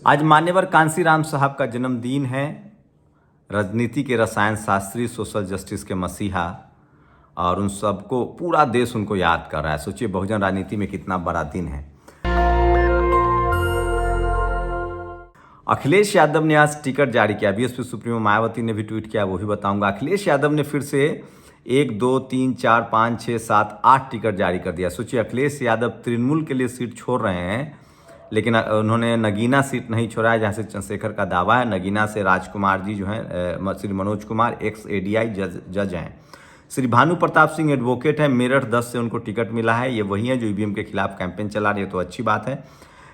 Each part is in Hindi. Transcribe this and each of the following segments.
आज मान्यवर कांसीराम साहब का जन्मदिन है। राजनीति के रसायन शास्त्री, सोशल जस्टिस के मसीहा, और उन सबको पूरा देश उनको याद कर रहा है। सोचिए बहुजन राजनीति में कितना बड़ा दिन है। अखिलेश यादव ने आज टिकट जारी किया। बीएसपी सुप्रीमो मायावती ने भी ट्वीट किया, वो भी बताऊंगा। अखिलेश यादव ने फिर से 1, 2, 3, 4, 5, 6, 7, 8 टिकट जारी कर दिया। सोचिए अखिलेश यादव तृणमूल के लिए सीट छोड़ रहे हैं, लेकिन उन्होंने नगीना सीट नहीं छोड़ा है, जहाँ से चंद्रशेखर का दावा है। नगीना से राजकुमार जी जो हैं, श्री मनोज कुमार एक्स एडीआई जज हैं। श्री भानु प्रताप सिंह एडवोकेट हैं, मेरठ 10 से उनको टिकट मिला है। ये वही है जो ईवीएम के खिलाफ कैंपेन चला रही है, तो अच्छी बात है।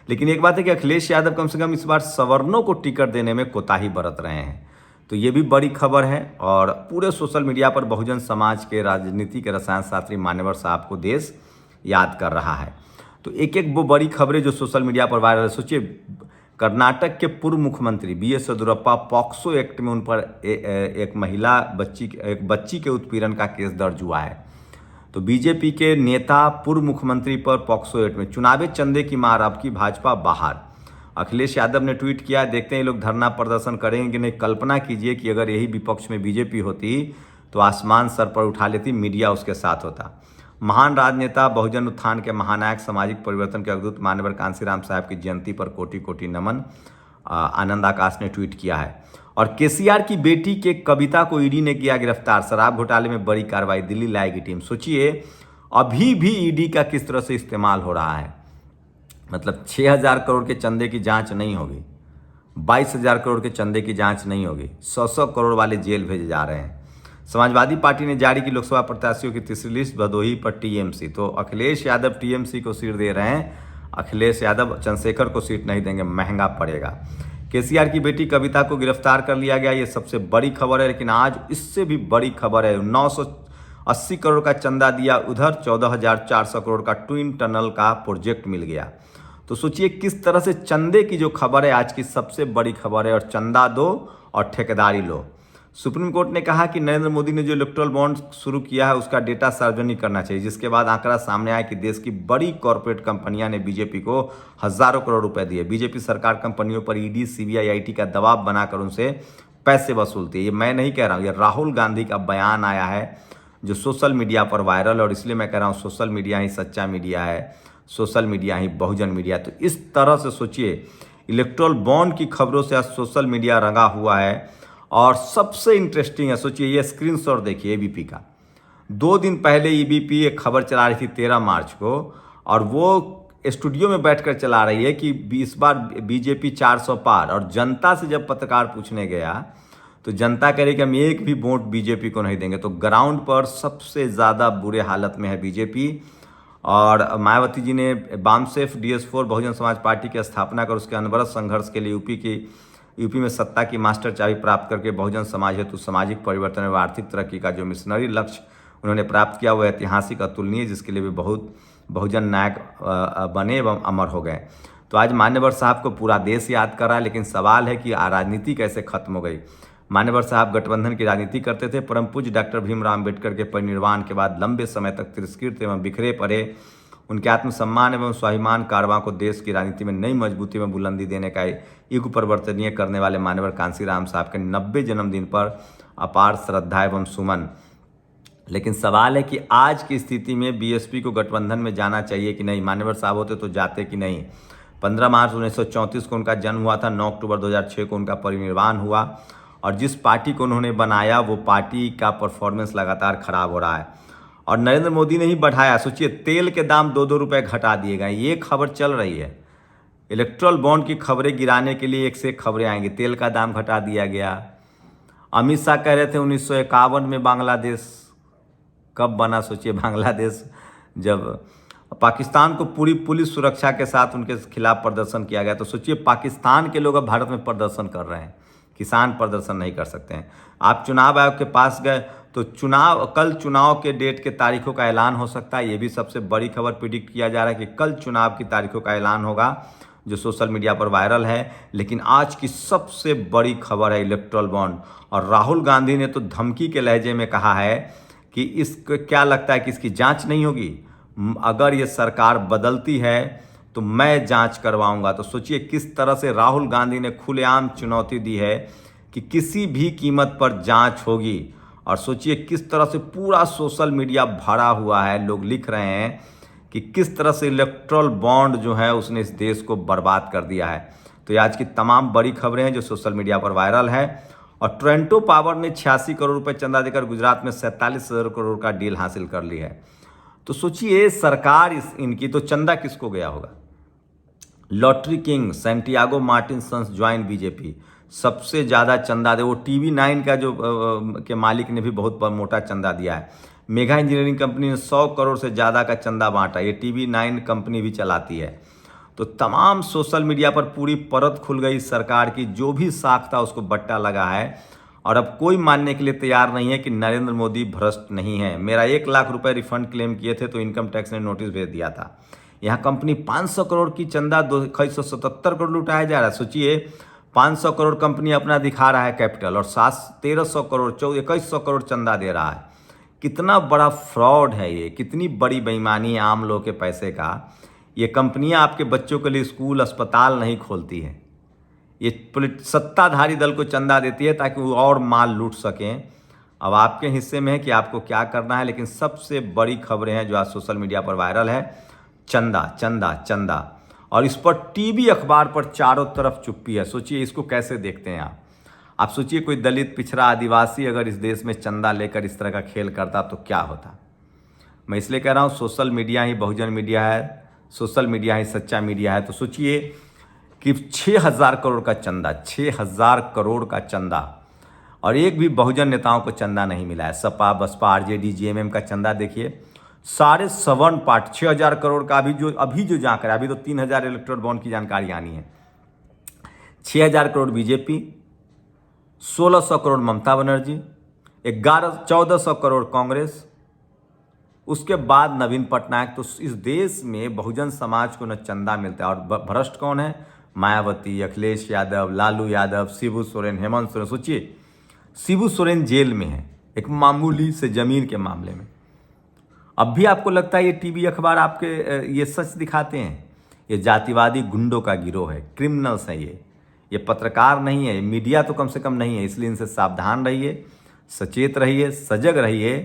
लेकिन एक बात है कि अखिलेश यादव कम से कम इस बार सवर्णों को टिकट देने में कोताही बरत रहे हैं, तो ये भी बड़ी खबर है। और पूरे सोशल मीडिया पर बहुजन समाज के राजनीति के रसायन शास्त्री मान्यवर साहब को देश याद कर रहा है। तो एक एक वो बड़ी खबरें जो सोशल मीडिया पर वायरल है। सोचिए कर्नाटक के पूर्व मुख्यमंत्री बीएस येदियुरप्पा, पॉक्सो एक्ट में उन पर एक बच्ची के उत्पीड़न का केस दर्ज हुआ है। तो बीजेपी के नेता पूर्व मुख्यमंत्री पर पॉक्सो एक्ट में चुनावी चंदे की मार, अब की भाजपा बाहर। अखिलेश यादव ने ट्वीट किया, देखते हैं ये लोग धरना प्रदर्शन करेंगे कि नहीं। कल्पना कीजिए कि अगर यही विपक्ष में बीजेपी होती तो आसमान सर पर उठा लेती, मीडिया उसके साथ होता। महान राजनेता, बहुजन उत्थान के महानायक, सामाजिक परिवर्तन के अवधूत मान्यवर कांसीराम साहब की जयंती पर कोटि कोटि नमन, आनंद आकाश ने ट्वीट किया है। और केसीआर की बेटी के कविता को ईडी ने किया गिरफ्तार। शराब घोटाले में बड़ी कार्रवाई, दिल्ली लाएगी टीम। सोचिए अभी भी ईडी का किस तरह से इस्तेमाल हो रहा है। मतलब 6,000 करोड़ के चंदे की जांच नहीं होगी, 22,000 करोड़ के चंदे की जांच नहीं होगी, 100 करोड़ वाले जेल भेजे जा रहे हैं। समाजवादी पार्टी ने जारी की लोकसभा प्रत्याशियों की तीसरी लिस्ट, भदोही पर टीएमसी। तो अखिलेश यादव टीएमसी को सीट दे रहे हैं, अखिलेश यादव चंद्रशेखर को सीट नहीं देंगे, महंगा पड़ेगा। केसीआर की बेटी कविता को गिरफ्तार कर लिया गया, ये सबसे बड़ी खबर है। लेकिन आज इससे भी बड़ी खबर है, 980 करोड़ का चंदा दिया, उधर 14,400 करोड़ का ट्विन टनल का प्रोजेक्ट मिल गया। तो सोचिए किस तरह से चंदे की जो खबर है आज की सबसे बड़ी खबर है। और चंदा दो और ठेकेदारी लो। सुप्रीम कोर्ट ने कहा कि नरेंद्र मोदी ने जो इलेक्ट्रल बॉन्ड शुरू किया है उसका डेटा सार्वजनिक करना चाहिए, जिसके बाद आंकड़ा सामने आया कि देश की बड़ी कॉरपोरेट कंपनियां ने बीजेपी को हजारों करोड़ रुपए दिए। बीजेपी सरकार कंपनियों पर ईडी, सीबीआई, आईटी का दबाव बनाकर उनसे पैसे वसूलती है। ये मैं नहीं कह रहा हूँ, ये राहुल गांधी का बयान आया है जो सोशल मीडिया पर वायरल। और इसलिए मैं कह रहा हूँ सोशल मीडिया ही सच्चा मीडिया है, सोशल मीडिया ही बहुजन मीडिया। तो इस तरह से सोचिए इलेक्ट्रल बॉन्ड की खबरों से आज सोशल मीडिया रंगा हुआ है। और सबसे इंटरेस्टिंग है, सोचिए ये स्क्रीनशॉट देखिए एबीपी का। 2 दिन पहले एबीपी एक खबर चला रही थी 13 मार्च को, और वो स्टूडियो में बैठकर चला रही है कि इस बार बीजेपी 400 पार। और जनता से जब पत्रकार पूछने गया तो जनता कह रही कि हम एक भी वोट बीजेपी को नहीं देंगे। तो ग्राउंड पर सबसे ज़्यादा बुरे हालत में है बीजेपी। और मायावती जी ने बामसेफ DS4 बहुजन समाज पार्टी की स्थापना कर उसके अनवरत संघर्ष के लिए यूपी में सत्ता की मास्टर चाबी प्राप्त करके बहुजन समाज हेतु सामाजिक परिवर्तन एवं आर्थिक तरक्की का जो मिशनरी लक्ष्य उन्होंने प्राप्त किया, वो ऐतिहासिक, अतुलनीय, जिसके लिए भी बहुत बहुजन नायक बने एवं अमर हो गए। तो आज मान्यवर साहब को पूरा देश याद कर रहा है। लेकिन सवाल है कि राजनीति कैसे खत्म हो गई। मान्यवर साहब गठबंधन की राजनीति करते थे। परम पूज्य डॉक्टर भीमराव अम्बेडकर के परिनिर्वाण के बाद लंबे समय तक तिरस्कृत एवं बिखरे पड़े उनके आत्मसम्मान एवं स्वाभिमान कारवां को देश की राजनीति में नई मजबूती में बुलंदी देने का युग परिवर्तनीय करने वाले मान्यवर कांसीराम साहब के 90 जन्मदिन पर अपार श्रद्धा एवं सुमन। लेकिन सवाल है कि आज की स्थिति में बीएसपी को गठबंधन में जाना चाहिए कि नहीं। मान्यवर साहब होते तो जाते कि नहीं। 15 मार्च 1934 को उनका जन्म हुआ था, 9 अक्टूबर 2006 को उनका परिनिर्वाण हुआ। और जिस पार्टी को उन्होंने बनाया वो पार्टी का परफॉर्मेंस लगातार खराब हो रहा है। और नरेंद्र मोदी ने ही बढ़ाया। सोचिए तेल के दाम 2-2 रुपये घटा दिए गए, ये खबर चल रही है। इलेक्ट्रल बॉन्ड की खबरें गिराने के लिए एक से एक खबरें आएंगी। तेल का दाम घटा दिया गया। अमित शाह कह रहे थे 1951 में बांग्लादेश कब बना। सोचिए बांग्लादेश जब पाकिस्तान को पूरी पुलिस सुरक्षा के साथ उनके खिलाफ प्रदर्शन किया गया। तो सोचिए पाकिस्तान के लोग अब भारत में प्रदर्शन कर रहे हैं, किसान प्रदर्शन नहीं कर सकते हैं। आप चुनाव आयोग के पास गए तो कल चुनाव के डेट के तारीखों का ऐलान हो सकता है। ये भी सबसे बड़ी खबर प्रिडिक्ट किया जा रहा है कि कल चुनाव की तारीखों का ऐलान होगा, जो सोशल मीडिया पर वायरल है। लेकिन आज की सबसे बड़ी खबर है इलेक्ट्रल बॉन्ड। और राहुल गांधी ने तो धमकी के लहजे में कहा है कि इसको क्या लगता है कि इसकी जांच नहीं होगी। अगर ये सरकार बदलती है तो मैं जांच करवाऊंगा। तो सोचिए किस तरह से राहुल गांधी ने खुलेआम चुनौती दी है कि किसी भी कीमत पर जांच होगी। और सोचिए किस तरह से पूरा सोशल मीडिया भरा हुआ है, लोग लिख रहे हैं कि किस तरह से इलेक्ट्रल बॉन्ड जो है उसने इस देश को बर्बाद कर दिया है। तो ये आज की तमाम बड़ी खबरें हैं जो सोशल मीडिया पर वायरल है। और टोरंटो पावर ने 86 करोड़ रुपए चंदा देकर गुजरात में 47,000 करोड़ का डील हासिल कर ली है। तो सोचिए सरकार इनकी तो चंदा किसको गया होगा। Lottery king Santiago Martin sons join BJP, सबसे ज़्यादा चंदा दे, वो TV9 का जो के मालिक ने भी बहुत मोटा चंदा दिया है। मेगा इंजीनियरिंग कंपनी ने 100 करोड़ से ज़्यादा का चंदा बांटा, ये TV9 कंपनी भी चलाती है। तो तमाम सोशल मीडिया पर पूरी परत खुल गई सरकार की, जो भी साख था उसको बट्टा लगा है। और अब कोई मानने के लिए तैयार नहीं है कि नरेंद्र मोदी भ्रष्ट नहीं है। मेरा 1 लाख रुपए रिफंड क्लेम किए थे तो इनकम टैक्स ने नोटिस भेज दिया था। यहाँ कंपनी 500 करोड़ की चंदा 277 करोड़ लुटाया जा रहा है। सोचिए 500 करोड़ कंपनी अपना दिखा रहा है कैपिटल, और 1300 करोड़ 2100 करोड़ चंदा दे रहा है। कितना बड़ा फ्रॉड है ये, कितनी बड़ी बेईमानी है आम लोगों के पैसे का। ये कंपनियां आपके बच्चों के लिए स्कूल अस्पताल नहीं खोलती हैं, ये सत्ताधारी दल को चंदा देती है ताकि वो और माल लूट सकें। अब आपके हिस्से में है कि आपको क्या करना है। लेकिन सबसे बड़ी खबरें हैं जो आज सोशल मीडिया पर वायरल है, चंदा चंदा चंदा। और इस पर टीवी अखबार पर चारों तरफ चुप्पी है। सोचिए इसको कैसे देखते हैं आप सोचिए कोई दलित पिछड़ा आदिवासी अगर इस देश में चंदा लेकर इस तरह का खेल करता तो क्या होता। मैं इसलिए कह रहा हूँ सोशल मीडिया ही बहुजन मीडिया है, सोशल मीडिया ही सच्चा मीडिया है। तो सोचिए कि 6,000 करोड़ का चंदा, 6,000 करोड़ का चंदा, और एक भी बहुजन नेताओं को चंदा नहीं मिला है। सपा बसपा आरजेडी जेएमएम का चंदा देखिए, सारे सवर्ण पार्ट 6,000 करोड़ का अभी जो जांच रहा है, अभी तो 3,000 इलेक्ट्रल बॉन्ड की जानकारी आनी है। 6,000 करोड़ बीजेपी, 1,600 करोड़ ममता बनर्जी, 1,400 करोड़ कांग्रेस, उसके बाद नवीन पटनायक। तो इस देश में बहुजन समाज को न चंदा मिलता है। और भ्रष्ट कौन है? मायावती, अखिलेश यादव, लालू यादव, शिबू सोरेन, हेमंत सोरेन। सोचिए शिबू सोरेन जेल में है एक मामूली से जमीन के मामले में। अब भी आपको लगता है ये टीवी अखबार आपके ये सच दिखाते हैं? ये जातिवादी गुंडों का गिरोह है, क्रिमिनल्स हैं ये पत्रकार नहीं है, मीडिया तो कम से कम नहीं है। इसलिए इनसे सावधान रहिए, सचेत रहिए, सजग रहिए।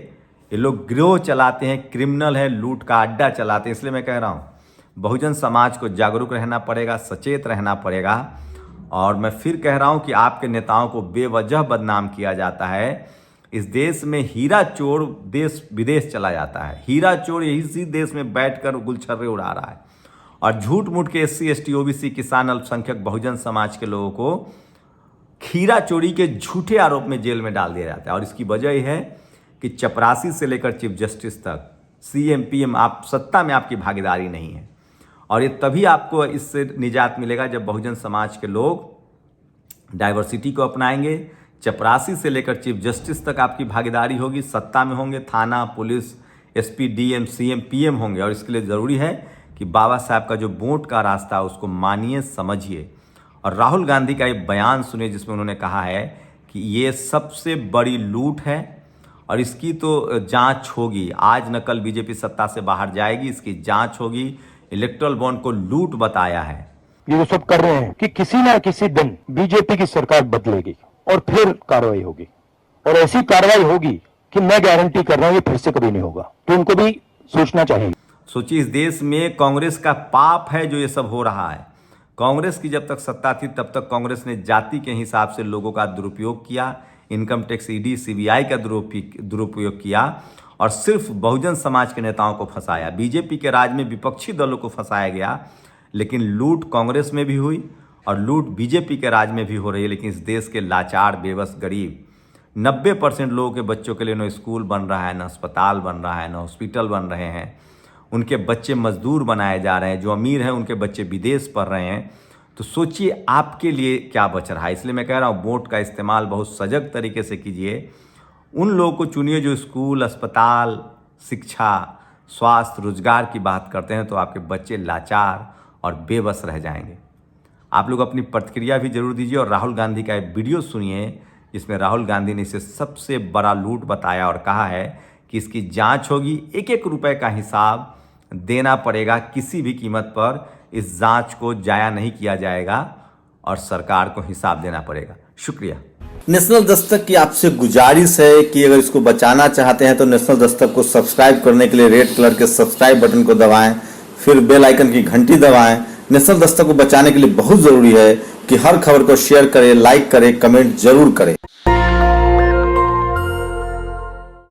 ये लोग गिरोह चलाते हैं, क्रिमिनल है, लूट का अड्डा चलाते हैं। इसलिए मैं कह रहा हूँ बहुजन समाज को जागरूक रहना पड़ेगा, सचेत रहना पड़ेगा। और मैं फिर कह रहा हूँ कि आपके नेताओं को बेवजह बदनाम किया जाता है। इस देश में हीरा चोर देश विदेश चला जाता है, हीरा चोर इसी देश में बैठकर गुलछर्रे उड़ा रहा है। और झूठ मूठ के SC ST OBC किसान अल्पसंख्यक बहुजन समाज के लोगों को हीरा चोरी के झूठे आरोप में जेल में डाल दिया जाता है। और इसकी वजह यह है कि चपरासी से लेकर चीफ जस्टिस तक, CM PM, आप सत्ता में आपकी भागीदारी नहीं है। और ये तभी आपको इससे निजात मिलेगा जब बहुजन समाज के लोग डाइवर्सिटी को अपनाएंगे। चपरासी से लेकर चीफ जस्टिस तक आपकी भागीदारी होगी, सत्ता में होंगे, थाना police SP DM CM PM होंगे। और इसके लिए ज़रूरी है कि बाबा साहब का जो वोट का रास्ता है उसको मानिए, समझिए। और राहुल गांधी का एक बयान सुनिए जिसमें उन्होंने कहा है कि ये सबसे बड़ी लूट है और इसकी तो जांच होगी। आज न कल बीजेपी सत्ता से बाहर जाएगी, इसकी जांच होगी। इलेक्ट्रल बॉन्ड को लूट बताया है। ये जो सब कर रहे हैं कि किसी ना किसी दिन बीजेपी की सरकार बदलेगी और फिर कार्रवाई होगी, और ऐसी कार्रवाई होगी कि मैं गारंटी कर रहा हूं ये फिर से कभी नहीं होगा। तो उनको भी सोचना चाहिए। सोचिए इस देश में कांग्रेस का पाप है जो ये सब हो रहा है। कांग्रेस की जब तक सत्ता थी तब तक कांग्रेस ने जाति के हिसाब से लोगों का दुरुपयोग किया, इनकम टैक्स ED CBI का दुरुपयोग किया और सिर्फ बहुजन समाज के नेताओं को फंसाया। बीजेपी के राज में विपक्षी दलों को फंसाया गया, लेकिन लूट कांग्रेस में भी हुई और लूट बीजेपी के राज में भी हो रही है। लेकिन इस देश के लाचार बेबस गरीब 90% लोगों के बच्चों के लिए न स्कूल बन रहा है, न अस्पताल बन रहा है, न हॉस्पिटल बन रहे हैं। उनके बच्चे मजदूर बनाए जा रहे हैं, जो अमीर हैं उनके बच्चे विदेश पढ़ रहे हैं। तो सोचिए आपके लिए क्या बच रहा है। इसलिए मैं कह रहा हूँ वोट का इस्तेमाल बहुत सजग तरीके से कीजिए। उन लोगों को चुनिए जो स्कूल, अस्पताल, शिक्षा, स्वास्थ्य, रोजगार की बात करते हैं। तो आपके बच्चे लाचार और बेबस रह जाएंगे। आप लोग अपनी प्रतिक्रिया भी जरूर दीजिए और राहुल गांधी का एक वीडियो सुनिए जिसमें राहुल गांधी ने इसे सबसे बड़ा लूट बताया और कहा है कि इसकी जांच होगी, एक एक रुपए का हिसाब देना पड़ेगा किसी भी कीमत पर। इस जांच को जाया नहीं किया जाएगा और सरकार को हिसाब देना पड़ेगा। शुक्रिया। नेशनल दस्तक की आपसे गुजारिश है कि अगर इसको बचाना चाहते हैं तो नेशनल दस्तक को सब्सक्राइब करने के लिए रेड कलर के सब्सक्राइब बटन को दबाएं, फिर बेल आइकन की घंटी दबाएं। नेशनल दस्तक को बचाने के लिए बहुत जरूरी है कि हर खबर को शेयर करें, लाइक करें, कमेंट जरूर करें।